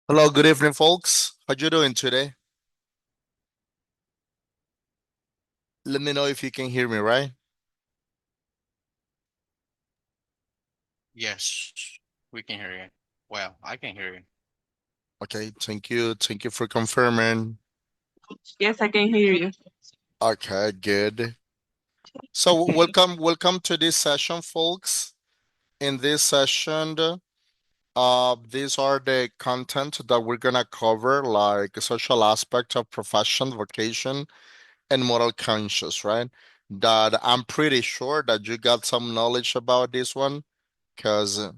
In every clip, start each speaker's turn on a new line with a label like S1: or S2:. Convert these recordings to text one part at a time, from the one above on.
S1: Hello, good evening, folks. How you doing today? Let me know if you can hear me, right?
S2: Yes, we can hear you. Well, I can hear you.
S1: Okay, thank you. Thank you for confirming.
S3: Yes, I can hear you.
S1: Okay, good. So welcome to this session, folks. In this session, these are the content that we're gonna cover, like social aspect of profession, vocation, and moral conscience, right? That I'm pretty sure that you got some knowledge about this one, because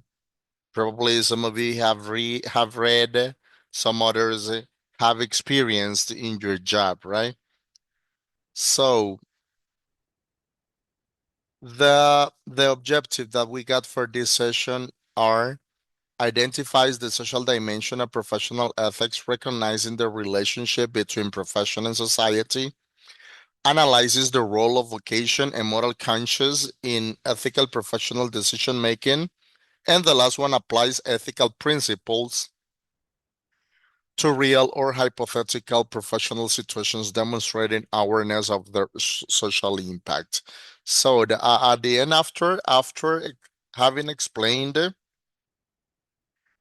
S1: probably some of you have read, some others have experienced in your job, right? So the objective that we got for this session are identifies the social dimension of professional ethics, recognizing the relationship between profession and society, analyzes the role of vocation and moral conscience in ethical professional decision making, and the last one applies ethical principles to real or hypothetical professional situations, demonstrating awareness of their social impact. So at the end, after having explained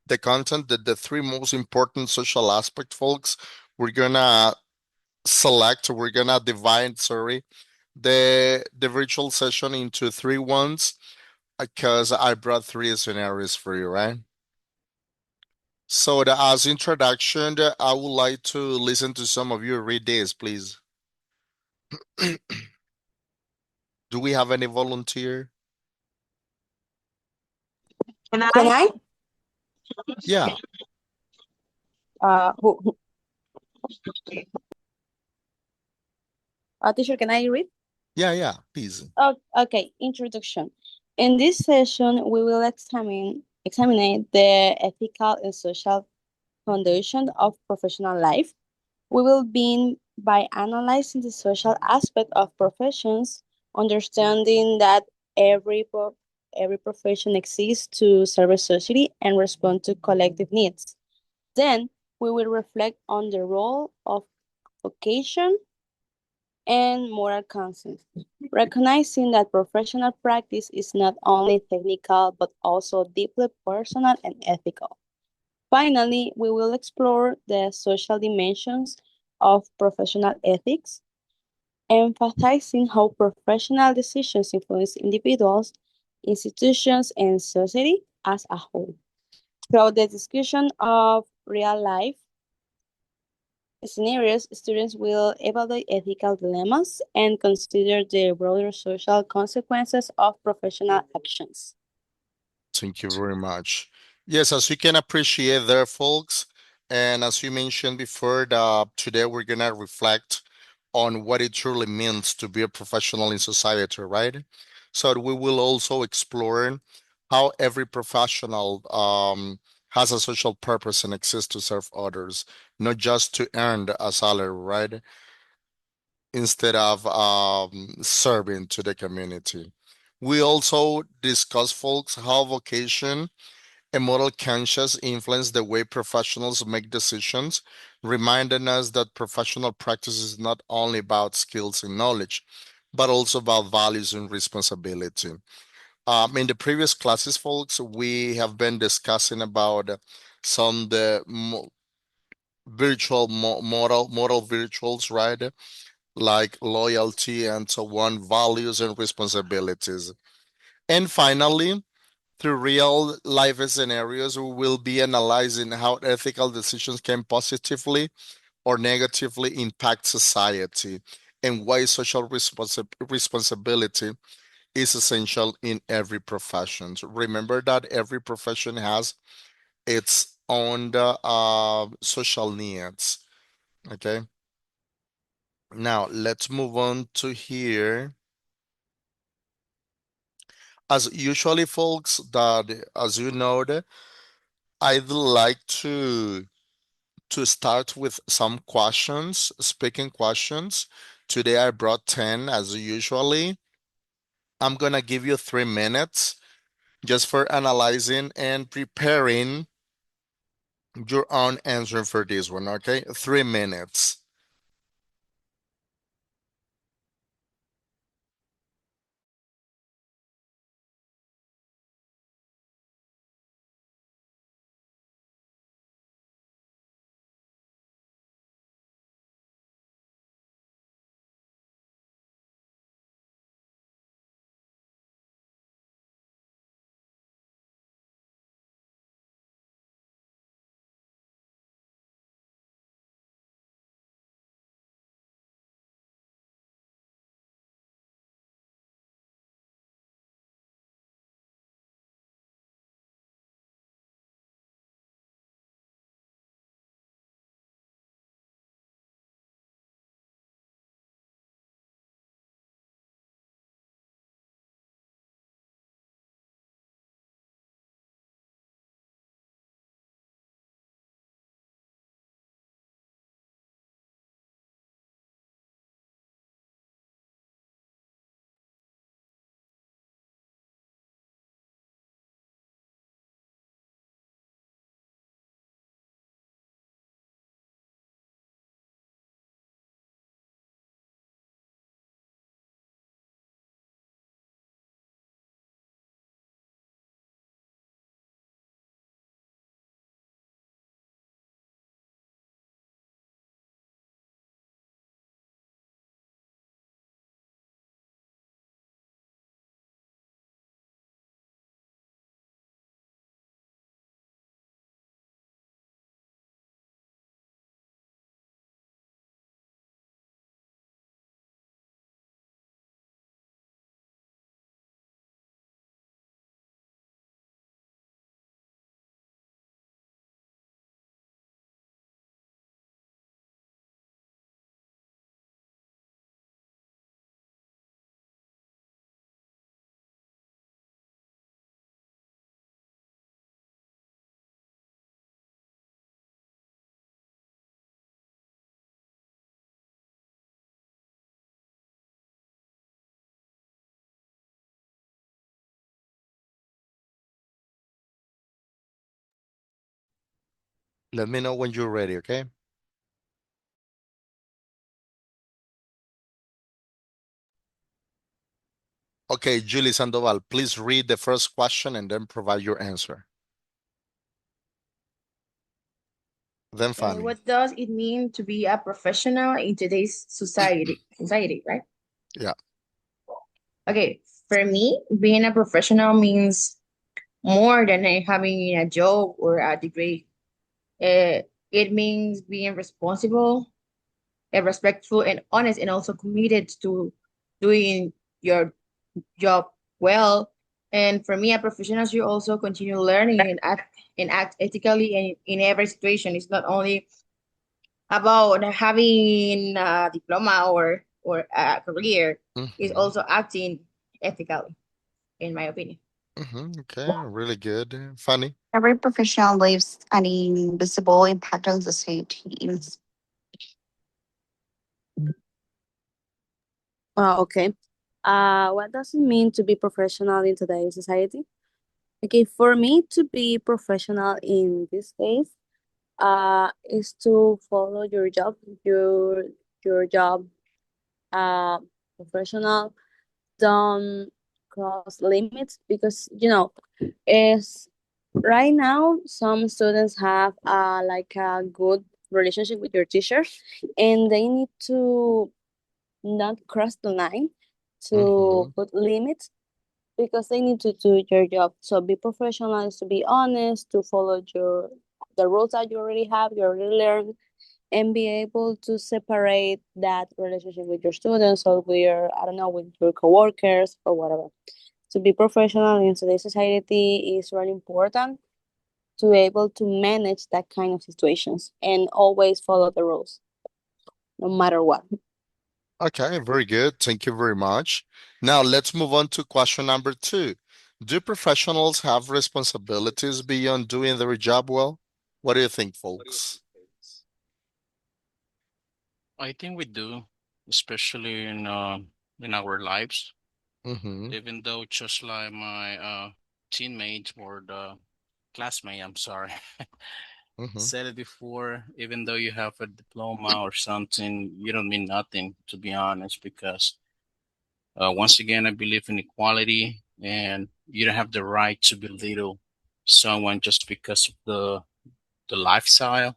S1: the content, that the three most important social aspect, folks, we're gonna we're gonna divide, sorry, the virtual session into three ones because I brought three scenarios for you, right? So as introduction, I would like to listen to some of you read this, please. Do we have any volunteer?
S3: Can
S4: Can
S3: I?
S4: I?
S1: Yeah,
S4: Who teacher, can I read?
S1: yeah, please.
S4: Oh, okay, introduction. In this session, we will examine the ethical and social foundation of professional life. We will begin by analyzing the social aspect of professions, understanding that every pro- every profession exists to serve a society and respond to collective needs. Then we will reflect on the role of vocation and moral conscience, recognizing that professional practice is not only technical but also deeply personal and ethical. Finally, we will explore the social dimensions of professional ethics, emphasizing how professional decisions influence individuals, institutions, and society as a whole. Throughout the discussion of real life scenarios, students will evaluate ethical dilemmas and consider the broader social consequences of professional actions.
S1: Thank you very much. Yes, as you can appreciate there, folks, and as you mentioned before, today we're gonna reflect on what it truly means to be a professional in society, right? So we will also explore how every professional has a social purpose and exists to serve others, not just to earn a salary, right? Instead of serving to the community. We also discuss, folks, how vocation and moral conscience influence the way professionals make decisions, reminding us that professional practice is not only about skills and knowledge, but also about values and responsibility. In the previous classes, folks, we have been discussing about some the moral virtuals, right? Like loyalty and so on, values and responsibilities. And finally, through real life scenarios, we will be analyzing how ethical decisions can positively or negatively impact society and why responsibility is essential in every profession. So remember that every profession has its own social needs. Okay. Now let's move on to here. As usually, folks, that as you know, I'd like to start with some questions, speaking questions. Today I brought 10 as usually. I'm gonna give you 3 minutes just for analyzing and preparing your own answer for this one, okay? 3 minutes. Let me know when you're ready, okay? Okay, Julie Sandoval, please read the first question and then provide your answer. Then Fanny.
S3: What does it mean to be a professional in today's society, right?
S1: Yeah.
S3: Okay, for me, being a professional means more than having a job or a degree. It means being responsible, respectful, and honest, and also committed to doing your job well. And for me, a professional should also continue learning and act ethically in every situation. It's not only about having a diploma or a career. It's
S1: Mm-hmm.
S3: also acting ethically, in my opinion.
S1: Mm-hmm. Okay, really good. Fanny.
S5: Every professional leaves an invisible impact on society.
S4: Okay. What does it mean to be professional in today's society? Okay, for me to be professional in this case, is to follow your job, your job, uh, professional. Don't cross limits because is right now some students have like a good relationship with your teachers, and they need to not cross the line
S1: Mm-hmm.
S4: to put limits because they need to do your job. So be professional is to be honest, to follow the rules that you already have, you already learned, and be able to separate that relationship with your students or with your, I don't know, with your coworkers or whatever. To be professional in today's society is really important to be able to manage that kind of situations and always follow the rules, no matter what.
S1: Okay, very good. Thank you very much. Now let's move on to question number two. Do professionals have responsibilities beyond doing their job well? What do you think, folks?
S2: I think we do, especially in our lives.
S1: Mm-hmm.
S2: Even though just like my teammates or the classmate, I'm sorry,
S1: Mm-hmm.
S2: said it before, even though you have a diploma or something, you don't mean nothing, to be honest, because once again, I believe in equality, and you don't have the right to belittle someone just because of the lifestyle,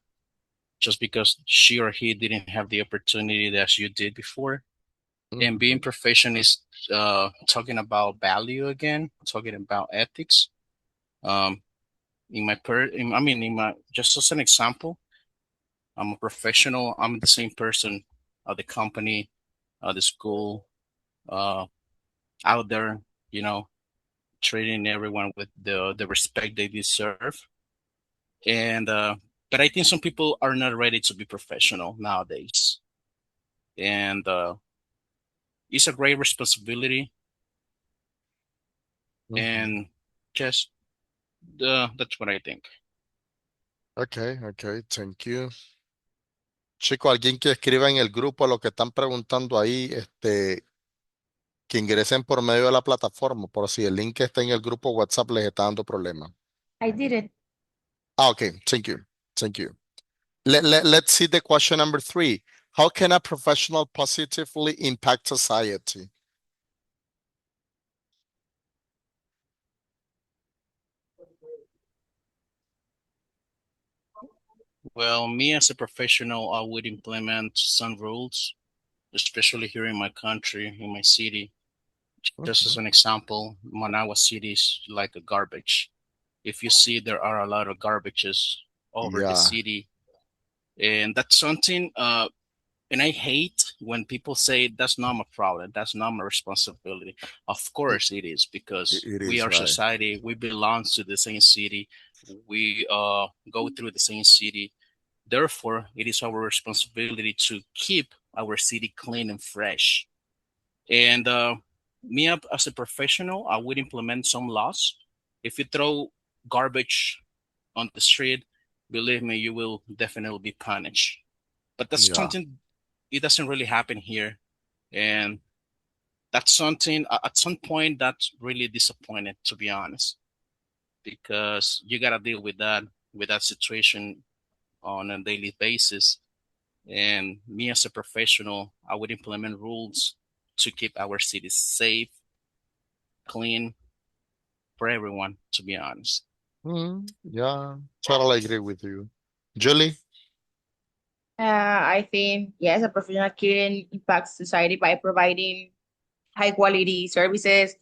S2: just because she or he didn't have the opportunity that you did before. And being
S1: Mm-hmm.
S2: profession is talking about value again, talking about ethics. Um, I mean, in my just as an example, I'm a professional. I'm the same person at the company, the school, uh, out there. You know, treating everyone with the respect they deserve. And but I think some people are not ready to be professional nowadays, and it's a great responsibility.
S1: Mm-hmm.
S2: And just that's what I think.
S1: Okay, okay, thank you. Chico, alguien que escriba en el grupo lo que están preguntando ahí, que ingresen por medio de la plataforma, por si el link que está en el grupo WhatsApp les está dando problema.
S3: I did it.
S1: Ah, okay, thank you. Thank you. Let's see the question number 3. How can a professional positively impact society?
S2: Well, me as a professional, I would implement some rules, especially here in my country, in my city. Just as
S1: Mhm.
S2: an example, Managua City is like a garbage. If you see, there are a lot of garbages over the
S1: Yeah,
S2: city, and that's something. And I hate when people say that's not my problem, that's not my responsibility. Of
S1: it,
S2: course it is, because
S1: it
S2: we
S1: is
S2: are
S1: right.
S2: society, we belong to the same city, we go through the same city. Therefore, it is our responsibility to keep our city clean and fresh. And me up as a professional, I would implement some laws. If you throw garbage on the street, believe me, you will definitely be punished. But that's
S1: Yeah.
S2: something, it doesn't really happen here, and that's something at some point that's really disappointed, to be honest, because you gotta deal with that situation on a daily basis. And me as a professional, I would implement rules to keep our cities safe, clean for everyone, to be honest.
S1: Yeah, totally agree with you. Julie?
S3: I think, yes, a professional can impact society by providing high quality services,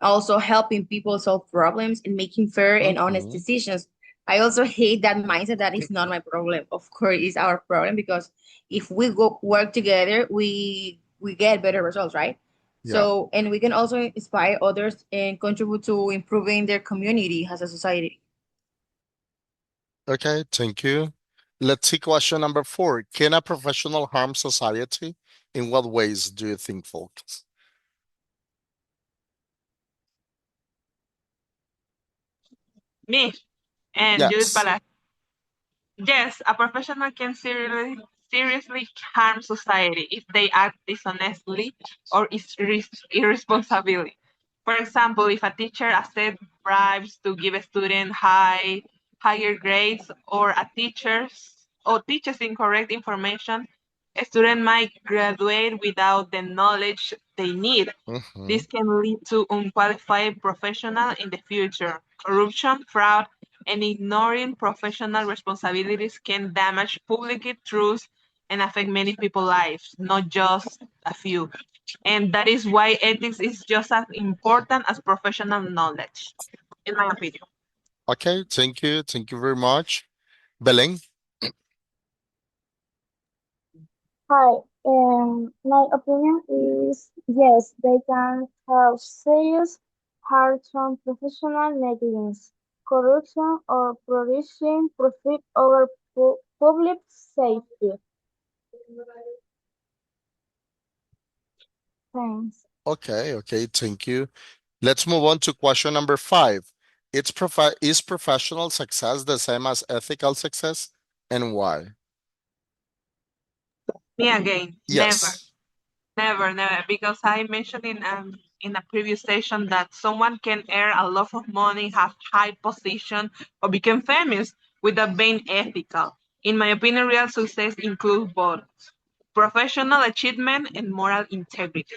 S3: also helping people solve problems and making fair and honest
S1: Mm-hmm.
S3: decisions. I also hate that mindset that is not my problem. Of course, it's our problem because if we go work together, we get better results, right?
S1: Yeah.
S3: So, and we can also inspire others and contribute to improving their community as a society.
S1: Okay, thank you. Let's see question number 4. Can a professional harm society? In what ways do you think, folks?
S6: Me and Judith
S1: Yes.
S6: Palacio. Yes, a professional can seriously harm society if they act dishonestly or irresponsibly. For example, if a teacher accepts bribes to give a student higher grades, or a teaches incorrect information, a student might graduate without the knowledge they need.
S1: Mm-hmm.
S6: This can lead to unqualified professional in the future. Corruption, fraud, and ignoring professional responsibilities can damage public trust and affect many people's lives, not just a few. And that is why ethics is just as important as professional knowledge, in my opinion.
S1: Okay, thank you. Thank you very much. Belén?
S4: Hi, my opinion is yes, they can have serious harm from professional negligence, corruption, or producing profit over public safety. Thanks.
S1: Okay, okay, thank you. Let's move on to question number 5. Is professional success the same as ethical success, and why?
S6: Me again, never.
S1: Yes.
S6: Never, never, because I mentioned in a previous session that someone can earn a lot of money, have high position, or become famous without being ethical. In my opinion, real success includes both professional achievement and moral integrity.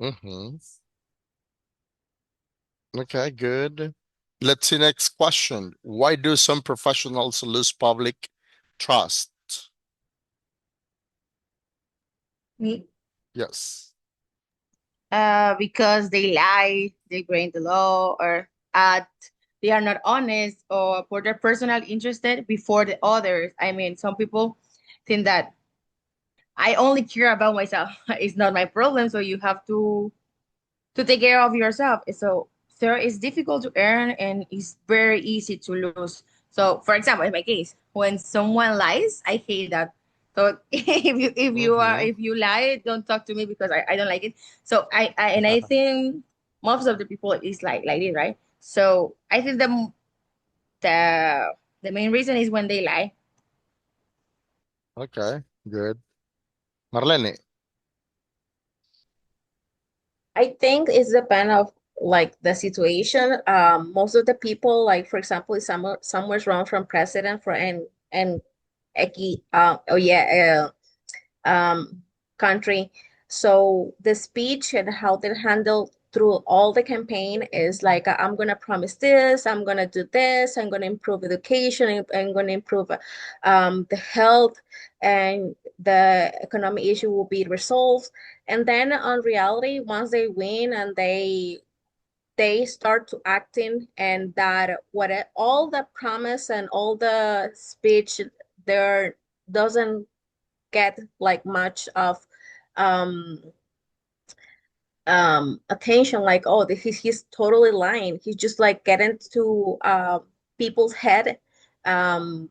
S1: Mm-hmm. Okay, good. Let's see next question. Why do some professionals lose public trust?
S3: Me?
S1: Yes.
S3: Because they lie, they break the law, or they are not honest, or for their personal interest before the others. I mean, some people think that I only care about myself. It's not my problem, so you have to take care of yourself. So it's difficult to earn and it's very easy to lose. So for example, in my case, when someone lies, I hate that. So
S1: Mm-hmm.
S3: if you lie, don't talk to me because I don't like it. So I think most of the people is like this, right? So I think the the main reason is when they lie.
S1: Okay, good. Marlene.
S7: I think it's depend of like the situation. Most of the people, like for example, if someone's run from president for and oh yeah, country. So the speech and how they handle through all the campaign is like, I'm gonna promise this, I'm gonna do this, I'm gonna improve education, I'm gonna improve the health, and the economic issue will be resolved. And then on reality, once they win and they start to acting, and that all the promise and all the speech there doesn't get like much of um attention, like, oh, he's totally lying, he's just like getting to people's head, um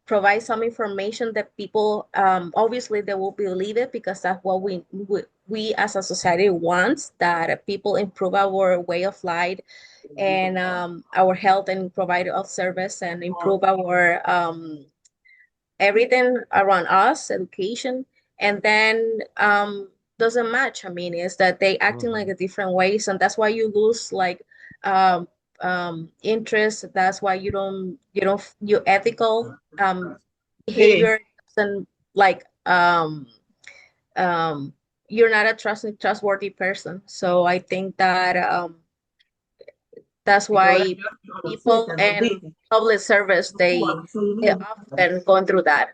S7: provide some information that people obviously they will believe it because that's what we as a society wants, that people improve our way of life and our health and provide of service and improve our everything around us, education, and then doesn't match. I mean, is that they acting like
S1: Mm-hmm.
S7: a different ways, and that's why you lose like um, interest. That's why your ethical
S6: Sí.
S7: behavior doesn't like um, you're not a trustworthy person. So I think that that's why people and public service they often going through that.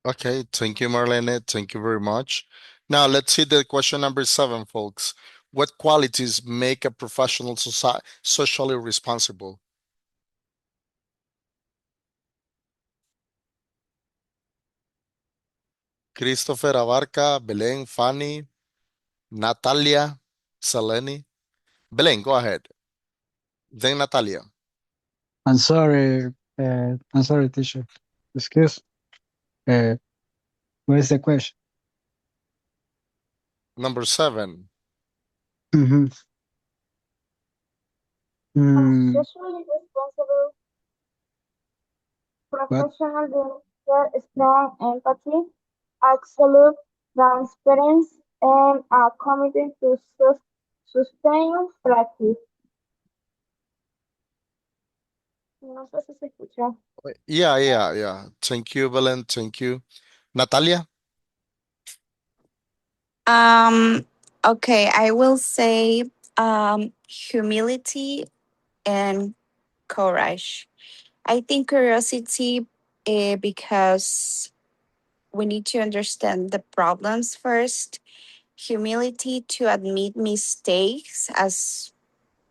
S1: Okay, thank you, Marlene. Thank you very much. Now let's see the question number 7, folks. What qualities make a professional socially responsible? Christopher Abarca, Belén, Fanny, Natalia, Seleni. Belén, go ahead. Then Natalia.
S8: I'm sorry, teacher. Excuse. Uh, what is the question?
S1: Number 7.
S8: Mm-hmm. Mm,
S9: Socially responsible
S8: what?
S9: professionals demonstrate strong empathy, absolute transparency, and are committed to sustain practice. No sé si se escucha.
S1: Yeah. Thank you, Belén. Thank you. Natalia?
S5: Um, okay, I will say humility and courage. I think curiosity, because we need to understand the problems first. Humility to admit mistakes, as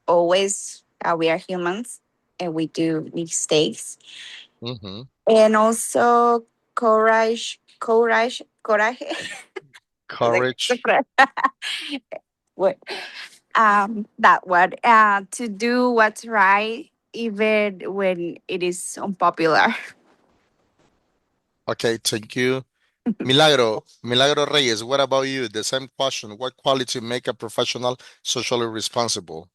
S5: always, we are humans and we do mistakes.
S1: Mm-hmm.
S5: And also courage. Like,
S1: Courage.
S5: what? That one. To do what's right, even when it is unpopular.
S1: Okay, thank you. Milagro Reyes, what about you? The same question. What quality make a professional socially responsible?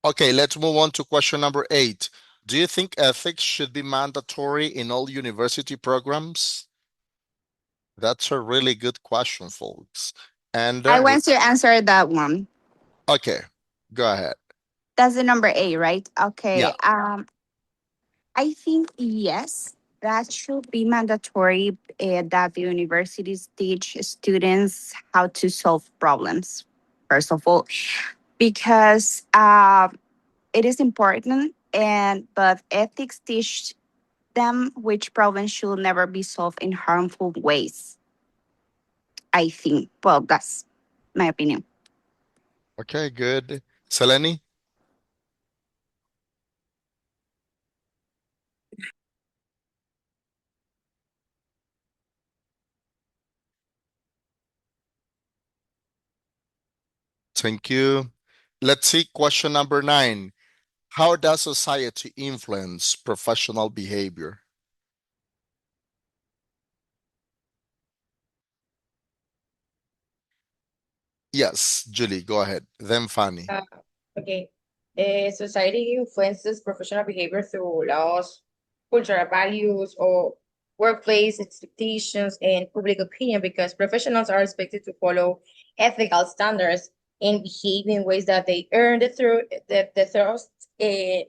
S1: Okay, let's move on to question number 8. Do you think ethics should be mandatory in all university programs? That's a really good question, folks. And
S5: I want to answer that one.
S1: Okay, go ahead.
S5: That's the number A, right?
S1: Yeah.
S5: Okay. I think yes, that should be mandatory that the universities teach students how to solve problems, first of all, because it is important, and but ethics teach them which problems should never be solved in harmful ways. I think. Well, that's my opinion.
S1: Okay, good. Seleni? Thank you. Let's see question number 9. How does society influence professional behavior? Yes, Julie, go ahead. Then Fanny.
S3: Uh, okay. Society influences professional behavior through laws, cultural values, or workplace expectations and public opinion because professionals are expected to follow ethical standards and behave in ways that they earn the trust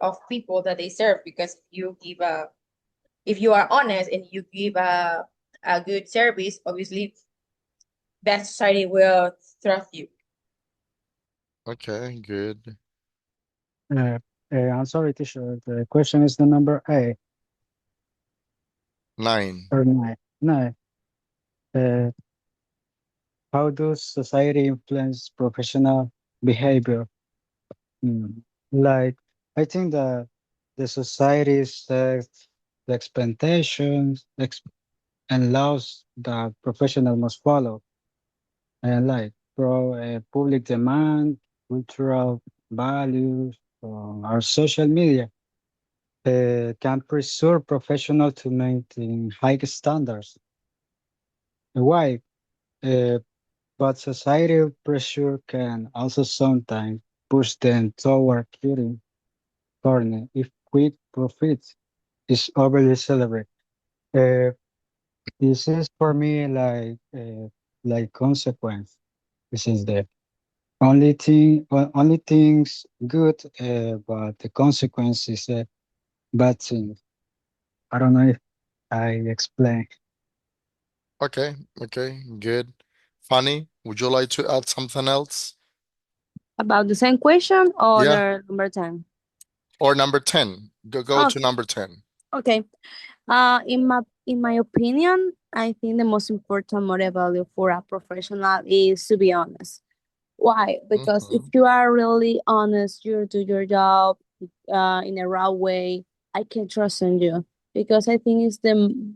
S3: of people that they serve. Because if you are honest and you give a good service, obviously that society will trust you.
S1: Okay, good.
S8: Uh, I'm sorry, teacher. The question is the number A
S1: 9.
S8: or nine. Nine. Uh, how does society influence professional behavior? Hmm. Like, I think that the society sets the expectations and laws that professionals must follow, and like public demand, cultural values, our social media can pressure professionals to maintain high standards. Why? Uh, but societal pressure can also sometimes push them toward cutting corner if quick profit is overly celebrated. Uh, this is for me like consequence. This is the only things good, but the consequence is a bad thing. I don't know if I explain.
S1: Okay, okay, good. Fanny, would you like to add something else?
S4: About the same question or
S1: Yeah,
S4: the number 10?
S1: or number 10. Go
S4: Oh,
S1: to number 10.
S4: okay. In my opinion, I think the most important moral value for a professional is to be honest. Why? Because if
S1: Mm-hmm.
S4: you are really honest, you do your job in a raw way, I can trust in you. Because I think it's the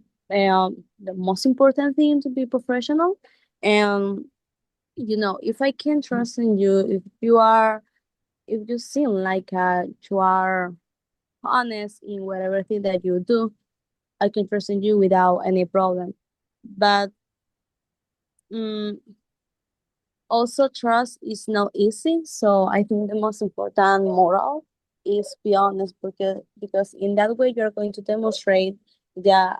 S4: most important thing to be professional. And if I can trust in you, if you seem like you are honest in whatever thing that you do, I can trust in you without any problem. But mm also, trust is not easy. So I think the most important moral is be honest because in that way you're going to demonstrate that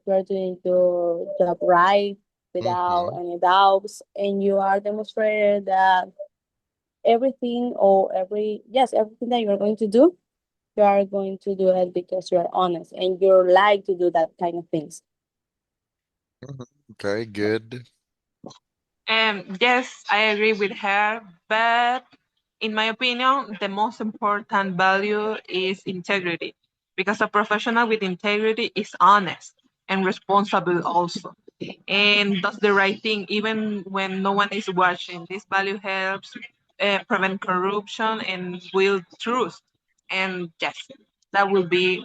S4: you're doing your job right without
S1: Mm-hmm.
S4: any doubts, and you are demonstrated that everything that you're going to do, you are going to do it because you're honest and you like to do that kind of things.
S1: Mhm. Okay, good.
S6: Yes, I agree with her, but in my opinion, the most important value is integrity because a professional with integrity is honest and responsible also and does the right thing even when no one is watching. This value helps prevent corruption and build trust. And yes, that will be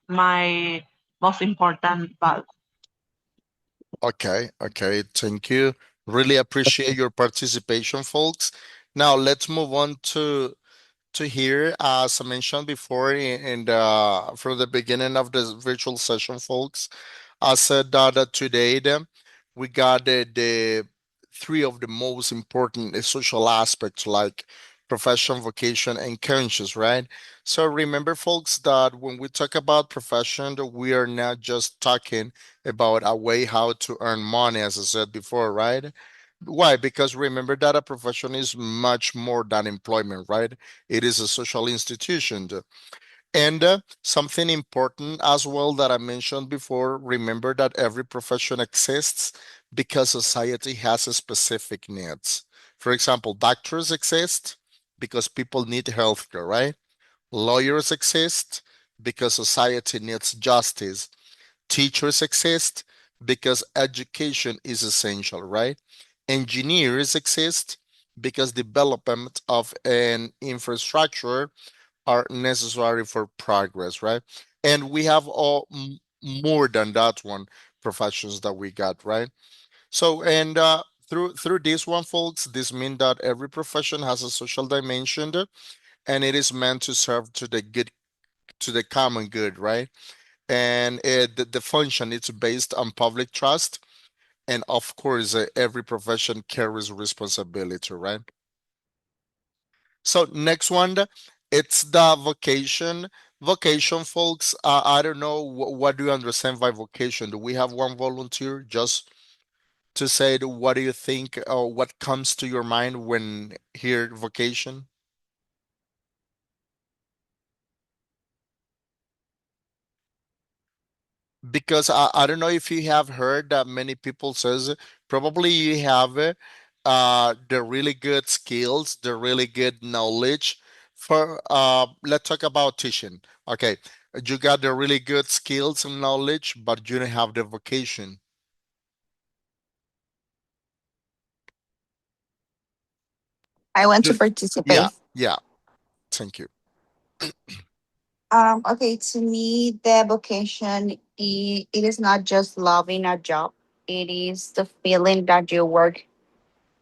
S6: my most important value.
S1: Okay, okay, thank you. Really appreciate your participation, folks. Now let's move on to here. As I mentioned before, from the beginning of this virtual session, folks, I said that today we got the three of the most important social aspects like profession, vocation, and conscience, right? So remember, folks, that when we talk about profession, that we are not just talking about a way how to earn money, as I said before, right? Why? Because remember that a profession is much more than employment, right? It is a social institution. And something important as well that I mentioned before, remember that every profession exists because society has a specific needs. For example, doctors exist because people need healthcare, right? Lawyers exist because society needs justice. Teachers exist because education is essential, right? Engineers exist because development of an infrastructure are necessary for progress, right? And we have more than that one professions that we got, right? So and through this one, folks, this means that every profession has a social dimension, and it is meant to serve to the good, to the common good, right? And the function it's based on public trust, and of course, every profession carries responsibility, right? So next one, it's the vocation. Vocation, folks. I don't know what do you understand by vocation. Do we have one volunteer just to say what do you think or what comes to your mind when hear vocation? Because I don't know if you have heard that many people says probably you have the really good skills, the really good knowledge for let's talk about teaching. Okay, you got the really good skills and knowledge, but you don't have the vocation.
S5: I want to
S1: Do- yeah,
S5: participate.
S1: yeah, thank you.
S5: Okay, to me, the vocation it is not just loving a job. It is the feeling that your work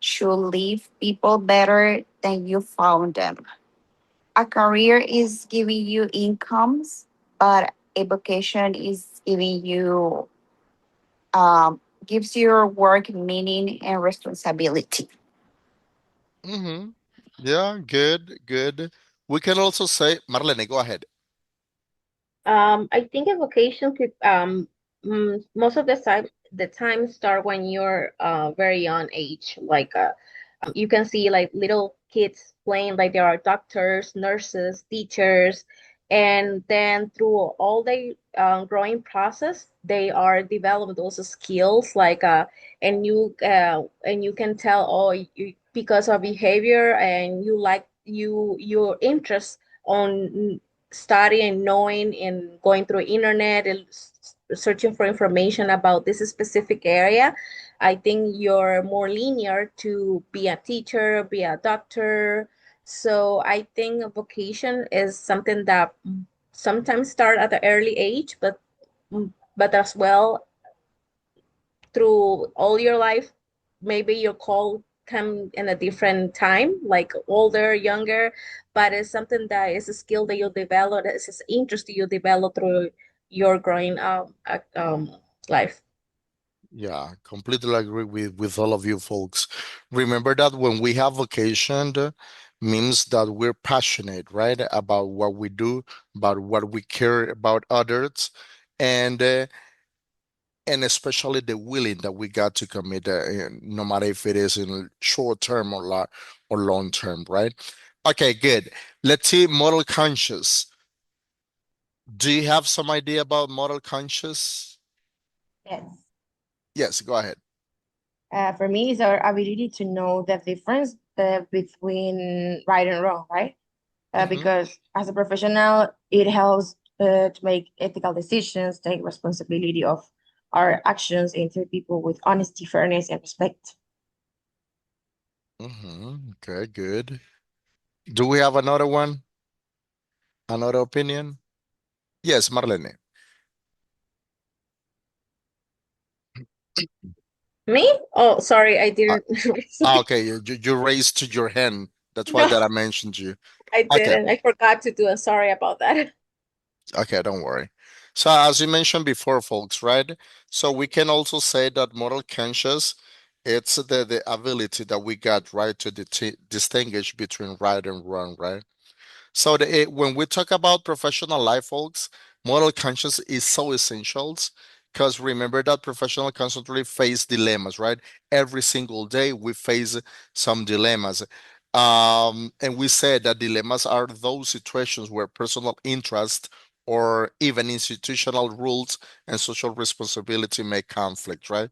S5: should leave people better than you found them. A career is giving you incomes, but a vocation is giving you gives your work meaning and responsibility.
S1: Mm-hmm. Yeah, good, good. We can also say, Marlene, go ahead.
S7: I think a vocation could most of the time start when you're very young age. Like you can see like little kids playing like they are doctors, nurses, teachers, and then through all the growing process, they are developing those skills like and you can tell oh you, because of behavior and you like your interest on studying, knowing, and going through internet and searching for information about this specific area. I think you're more linear to be a teacher, be a doctor. So I think a vocation is something that sometimes start at an early age, but as well through all your life, maybe your call come in a different time, like older, younger, but it's something that is a skill that you develop, it's an interest you develop through your growing life.
S1: Yeah, completely agree with all of you folks. Remember that when we have vocation, means that we're passionate, right, about what we do, about what we care about others, and uh, and especially the willing that we got to commit, no matter if it is in short term or long term, right? Okay, good. Let's see, moral conscious. Do you have some idea about moral conscious?
S3: Yes.
S1: Yes, go ahead.
S3: For me, it's our ability to know the difference between right and wrong, right?
S1: Mm-hmm.
S3: Because as a professional, it helps to make ethical decisions, take responsibility of our actions, and treat people with honesty, fairness, and respect.
S1: Mm-hmm. Okay, good. Do we have another one? Another opinion? Yes, Marlene.
S7: Me? Oh, sorry, I
S1: Uh,
S7: didn't.
S1: okay, you raised to your hand. That's why
S7: No,
S1: that I mentioned you.
S7: I
S1: Okay,
S7: didn't. I forgot to do it. Sorry about that.
S1: okay, don't worry. So as you mentioned before, folks, right? So we can also say that moral conscious, it's the ability that we got, right, to distinguish between right and wrong, right? So when we talk about professional life, folks, moral conscience is so essential because remember that professionals constantly face dilemmas, right? Every single day we face some dilemmas. And we said that dilemmas are those situations where personal interest or even institutional rules and social responsibility make conflict, right?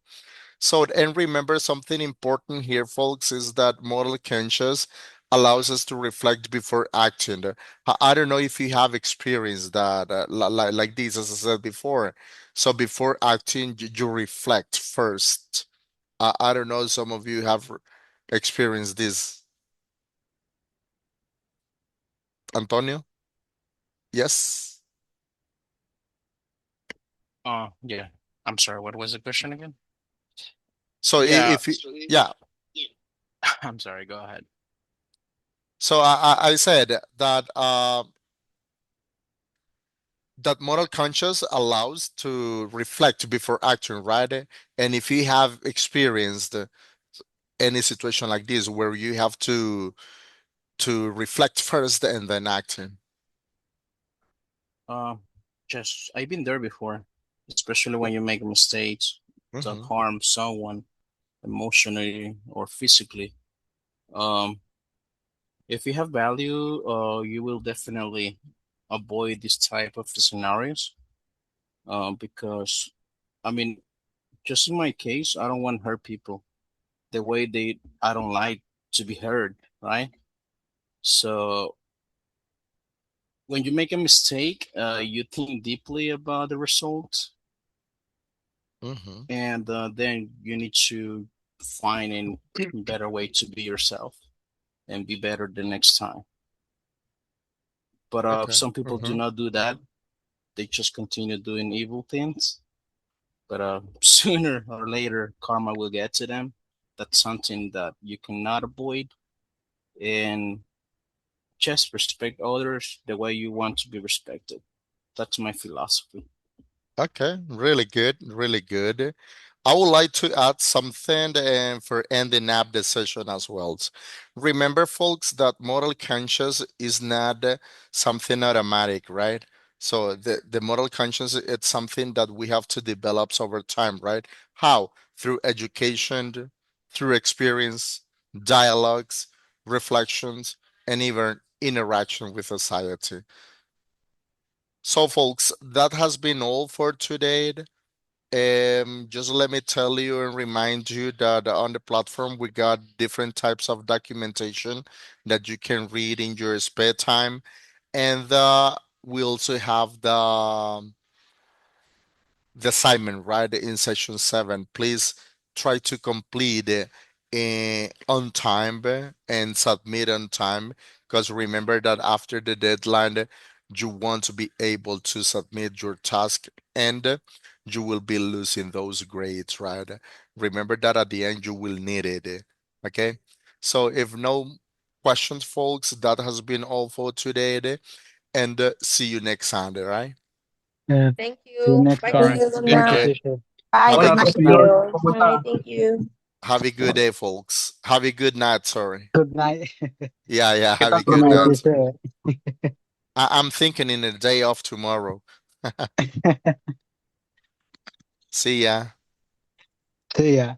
S1: So, and remember something important here, folks, is that moral conscious allows us to reflect before acting. I don't know if you have experienced that, like this, as I said before. So, before acting, you reflect first. I don't know, some of you have experienced this. Antonio? Yes.
S2: Yeah. I'm sorry. What was the question again?
S1: So,
S2: Yeah.
S1: if you, yeah.
S2: I'm sorry. Go ahead.
S1: So, I said that that moral conscience allows to reflect before acting, right? And if you have experienced any situation like this where you have to reflect first and then acting.
S2: Uh, just I've been there before, especially when you make mistakes that
S1: Hmm.
S2: harm someone emotionally or physically. Um, if you have value, you will definitely avoid this type of scenarios. Because I mean, just in my case, I don't want to hurt people the way I don't like to be hurt, right? So when you make a mistake, you think deeply about the results,
S1: Hmm.
S2: and then you need to find a better way to be yourself and be better the next time. But
S1: Okay.
S2: some people do
S1: Hmm.
S2: not do that. They just continue doing evil things. But sooner or later, karma will get to them. That's something that you cannot avoid. And just respect others the way you want to be respected. That's my philosophy.
S1: Okay, really good, really good. I would like to add something and for ending up the session as well. Remember, folks, that moral conscience is not something automatic, right? So the moral conscience, it's something that we have to develop over time, right? How? Through education, through experience, dialogues, reflections, and even interaction with society. So, folks, that has been all for today. Just let me tell you and remind you that on the platform we got different types of documentation that you can read in your spare time, and we also have the assignment right in session 7. Please try to complete it on time and submit on time because remember that after the deadline you want to be able to submit your task and you will be losing those grades, right? Remember that at the end you will need it. Okay, so if no questions, folks, that has been all for today, and see you next Sunday, right?
S7: Thank
S8: See you
S7: you.
S8: next
S7: Bye,
S9: Thank
S8: time.
S9: you.
S7: guys.
S9: Good
S8: Thank you,
S9: night.
S1: Okay.
S8: teacher.
S5: Bye.
S1: Have
S8: Bye,
S1: a
S5: Good
S9: Thank
S5: night.
S8: prof.
S5: See
S9: you.
S5: you.
S9: Bye. Thank you.
S1: have a good day, folks. Have a good night. Sorry.
S8: Good night.
S1: Yeah, yeah. Have a
S8: Good
S1: good
S8: night,
S1: night.
S8: teacher.
S1: I'm thinking in a day off tomorrow. See ya.
S8: See ya.